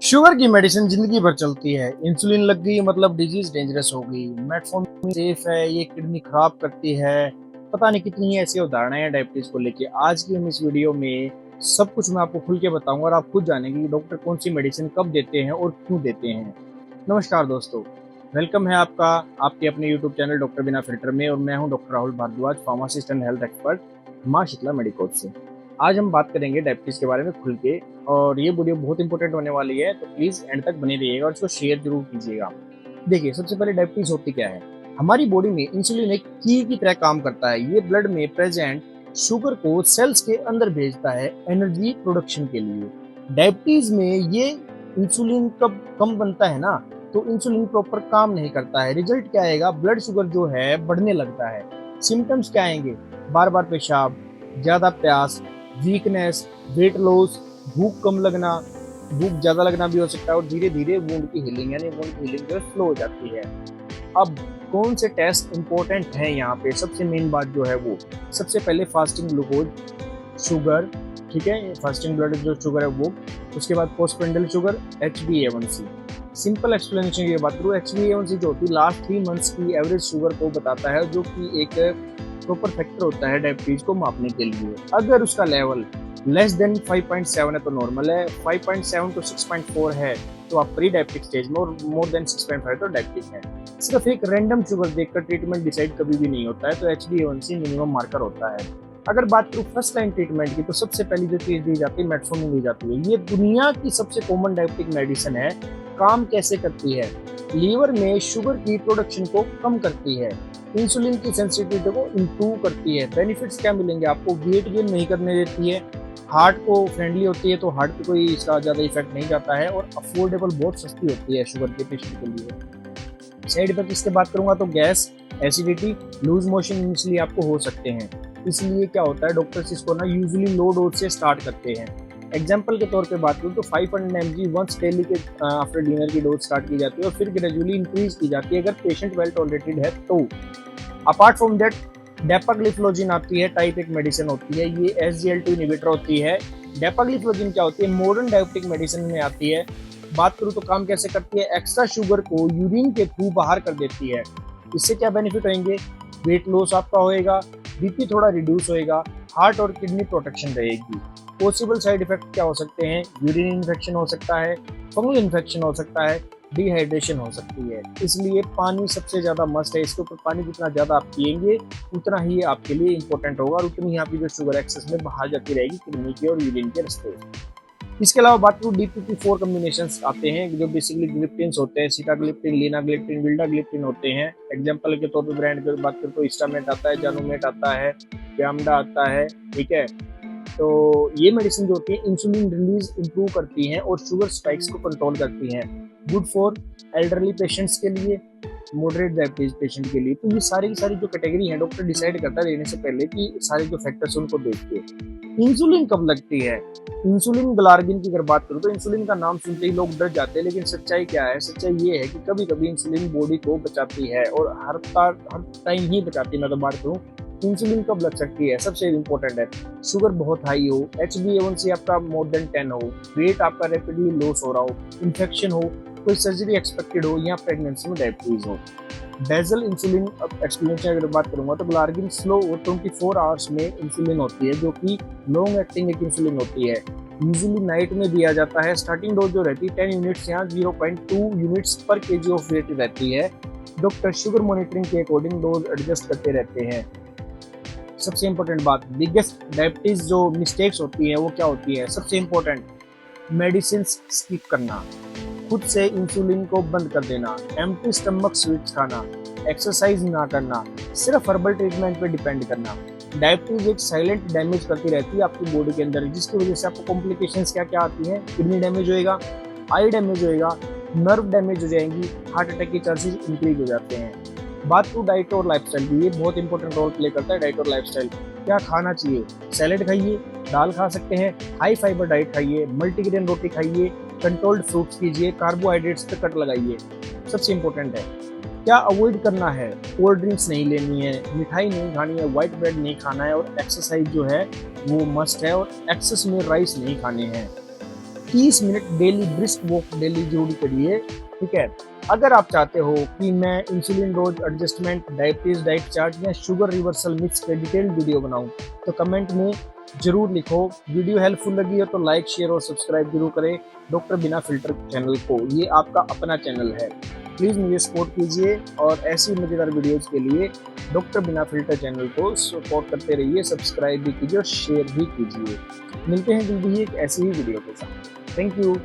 Sugar की medicine जिंदगी भर चलती है। इंसुलिन लग गई मतलब डिजीज डेंजरस हो गई। मेटफॉर्मिन सेफ है, ये किडनी खराब करती है। पता नहीं कितनी ऐसी उदाहरणें हैं डायबिटीज को लेके। आज की हम इस वीडियो में सब कुछ मैं आपको खुल के बताऊंगा और आप खुद जानेंगे कि डॉक्टर कौन सी मेडिसिन कब देते हैं और क्यों देते हैं। नमस्कार दोस्तों, वेलकम है आपका आपके अपने यूट्यूब चैनल डॉक्टर बिना फिल्टर में। और मैं हूं doctor Rahul Bhardwaj, pharmacist and health expert, Maa Sheetla medicos से। आज हम बात करेंगे डायबिटीज के बारे में खुल के, और ये वीडियो बहुत इंपॉर्टेंट होने वाली है, तो प्लीज एंड तक बने रहिएगा और इसको शेयर जरूर कीजिएगा। देखिए, सबसे पहले डायबिटीज होती क्या है। हमारी बॉडी में इंसुलिन एक की तरह काम करता है। ये ब्लड में प्रेजेंट शुगर को सेल्स के अंदर भेजता है एनर्जी प्रोडक्शन के लिए। डायबिटीज में ये इंसुलिन कब कम बनता है ना, तो इंसुलिन प्रॉपर काम नहीं करता है। रिजल्ट क्या आएगा, ब्लड शुगर जो है बढ़ने लगता है। सिम्टम्स क्या आएंगे, बार बार पेशाब, ज्यादा प्यास, वीकनेस, वेट लॉस, भूख कम लगना, भूख ज्यादा लगना भी हो सकता है, और धीरे धीरे वुंड की हीलिंग यानी वुंड की हीलिंग जो स्लो हो जाती है। अब कौन से टेस्ट इंपॉर्टेंट हैं यहाँ पे, सबसे मेन बात जो है वो, सबसे पहले फास्टिंग ग्लूकोज शुगर, ठीक है, फास्टिंग ब्लड जो शुगर है वो। उसके बाद पोस्टप्रेंडियल शुगर, HbA1c। सिंपल एक्सप्लेनेशन की बात करूँ, HbA1c जो होती है लास्ट 3 मंथ्स की एवरेज शुगर को बताता है, जो कि एक प्रॉपर फैक्टर होता है डायबिटीज को मापने के लिए। अगर उसका लेवल लेस देन 5.7 है तो नॉर्मल है, 5.7 to 6.4 है तो आप प्री डायबिटिक स्टेज में, और मोर देन 6.5 तो डायबिटिक है। सिर्फ एक रैंडम शुगर देखकर ट्रीटमेंट डिसाइड कभी भी नहीं होता है, तो HbA1c मिनिमम मार्कर होता है। अगर बात करूँ फर्स्ट लाइन ट्रीटमेंट की, तो सबसे पहली जो चीज दी जाती है मेटफॉर्मिन दी जाती है। ये दुनिया की सबसे कॉमन डायबिटिक मेडिसिन है। काम कैसे करती है, लीवर में शुगर की प्रोडक्शन को कम करती है, इंसुलिन की सेंसिटिविटी को इम्प्रूव करती है। बेनिफिट्स क्या मिलेंगे आपको, वेट गेन नहीं करने देती है, हार्ट को फ्रेंडली होती है, तो हार्ट पे कोई इसका ज़्यादा इफेक्ट नहीं जाता है, और अफोर्डेबल बहुत सस्ती होती है शुगर के पेशेंट के लिए। साइड इफेक्ट इसके बात करूंगा तो गैस, एसिडिटी, लूज मोशन इसलिए आपको हो सकते हैं। इसलिए क्या होता है, डॉक्टर्स इसको ना यूजुअली लो डोज से स्टार्ट करते हैं। एग्जाम्पल के तौर पे बात करूँ तो 500 mg वंस डेली के आफ्टर डिनर की डोज स्टार्ट की जाती है, और फिर ग्रेजुअली इंक्रीज की जाती है अगर पेशेंट वेल टॉलरेटेड है तो। अपार्ट फ्रॉम दैट डेपाग्लिफ्लोजिन आती है, टाइप एक मेडिसिन होती है, ये SGLT इनहिबिटर होती है। डेपाग्लिफ्लोजिन क्या होती है, मॉडर्न डायबिटिक मेडिसिन में आती है। बात करूँ तो काम कैसे करती है, एक्स्ट्रा शुगर को यूरिन के थ्रू बाहर कर देती है। इससे क्या बेनिफिट होंगे, वेट लॉस आपका होएगा, बीपी थोड़ा रिड्यूस होएगा, हार्ट और किडनी प्रोटेक्शन रहेगी। पॉसिबल साइड इफेक्ट क्या हो सकते हैं, यूरिन इन्फेक्शन हो सकता है, फंगल इन्फेक्शन हो सकता है, डिहाइड्रेशन हो सकती है। इसलिए पानी सबसे ज़्यादा मस्ट है। इसके ऊपर पानी जितना ज़्यादा आप पिएंगे उतना ही आपके लिए इंपॉर्टेंट होगा, और उतनी ही आपकी जो शुगर एक्सेस में बाहर जाती रहेगी किडनी के और यूरिन के रास्ते। इसके अलावा बात करूँ, DPP-4 कॉम्बिनेशंस आते हैं जो बेसिकली ग्लिप्टिन होते हैं, सीटाग्लिप्टिन, लीनाग्लिप्टिन, विल्डाग्लिप्टिन होते हैं। एग्जाम्पल के तौर पर ब्रांड की बात करूँ तो हिस्टामेट आता है, जानोमेट आता है, व्यामडा आता है, ठीक है। तो ये मेडिसिन जो होती है इंसुलिन रिलीज इंप्रूव करती हैं और शुगर स्पाइक्स को कंट्रोल करती हैं। गुड फॉर एल्डरली पेशेंट्स के लिए, मॉडरेट डायबिटीज पेशेंट के लिए। तो ये सारी की सारी जो कैटेगरी है, डॉक्टर डिसाइड करता है लेने से पहले कि सारे जो फैक्टर्स उनको देख के। इंसुलिन कब लगती है, इंसुलिन ग्लार्गिन की अगर बात करूँ तो इंसुलिन का नाम सुनते ही लोग डर जाते हैं, लेकिन सच्चाई क्या है, सच्चाई ये है कि कभी कभी इंसुलिन बॉडी को बचाती है, और हर टाइम ही बचाती है। मैं तो बात करूँ इंसुलिन कब लग सकती है, सबसे इम्पोर्टेंट है शुगर बहुत हाई हो, HbA1c आपका मोर देन 10 हो, वेट आपका रैपिडली लॉस हो रहा हो, इन्फेक्शन हो, कोई सर्जरी एक्सपेक्टेड हो, या प्रेगनेंसी में डायबिटीज हो। बेजल इंसुलिन एक्सप्लेनेशन अगर बात करूंगा तो ग्लार्गिन स्लो और 24 आवर्स में इंसुलिन होती है, जो कि लॉन्ग एक्टिंग एक इंसुलिन होती है। यूजुअली नाइट में दिया जाता है। स्टार्टिंग डोज जो रहती है 10 यूनिट्स या 0.2 यूनिट्स पर केजी ऑफ वेट रहती है। डॉक्टर शुगर मॉनिटरिंग के अकॉर्डिंग डोज एडजस्ट करते रहते हैं। सबसे इंपॉर्टेंट बात, बिगेस्ट डायबिटीज जो मिस्टेक्स होती है वो क्या होती है, सबसे इंपॉर्टेंट, मेडिसिन स्किप करना, खुद से इंसुलिन को बंद कर देना, एम्प्टी स्टमक स्वीट्स खाना, एक्सरसाइज ना करना, सिर्फ हर्बल ट्रीटमेंट पे डिपेंड करना। डायबिटीज एक साइलेंट डैमेज करती रहती है आपकी बॉडी के अंदर, जिसकी वजह से आपको कॉम्प्लिकेशंस क्या क्या आती हैं, किडनी डैमेज होएगा, आई डैमेज होएगा, नर्व डैमेज हो जाएंगी, हार्ट अटैक के चांसेस इंक्रीज हो जाते हैं। बात करूँ डाइट और लाइफस्टाइल की, ये बहुत इंपॉर्टेंट रोल प्ले करता है डाइट और लाइफस्टाइल। क्या खाना चाहिए, सैलेड खाइए, दाल खा सकते हैं, हाई फाइबर डाइट खाइए, मल्टीग्रेन रोटी खाइए, कंट्रोल्ड फ्रूट्स कीजिए, कार्बोहाइड्रेट्स पे कट लगाइए। सबसे इंपॉर्टेंट है क्या अवॉइड करना है, कोल्ड ड्रिंक्स नहीं लेनी है, मिठाई नहीं खानी है, व्हाइट ब्रेड नहीं खाना है, और एक्सरसाइज जो है वो मस्ट है, और एक्सेस में राइस नहीं खाने हैं। 30 minute daily brisk walk daily जरूर करिए, ठीक है। अगर आप चाहते हो कि मैं insulin dose adjustment, diabetes diet chart या शुगर रिवर्सल मिक्स पे डिटेल्ड वीडियो बनाऊं तो कमेंट में जरूर लिखो। वीडियो हेल्पफुल लगी हो तो लाइक, शेयर और सब्सक्राइब जरूर करें डॉक्टर बिना फिल्टर चैनल को। ये आपका अपना चैनल है, प्लीज़ मुझे सपोर्ट कीजिए और ऐसी मज़ेदार वीडियोस के लिए डॉक्टर बिना फिल्टर चैनल को सपोर्ट करते रहिए, सब्सक्राइब भी कीजिए और शेयर भी कीजिए। मिलते हैं जल्दी ही एक ऐसी ही वीडियो के साथ। Thank you.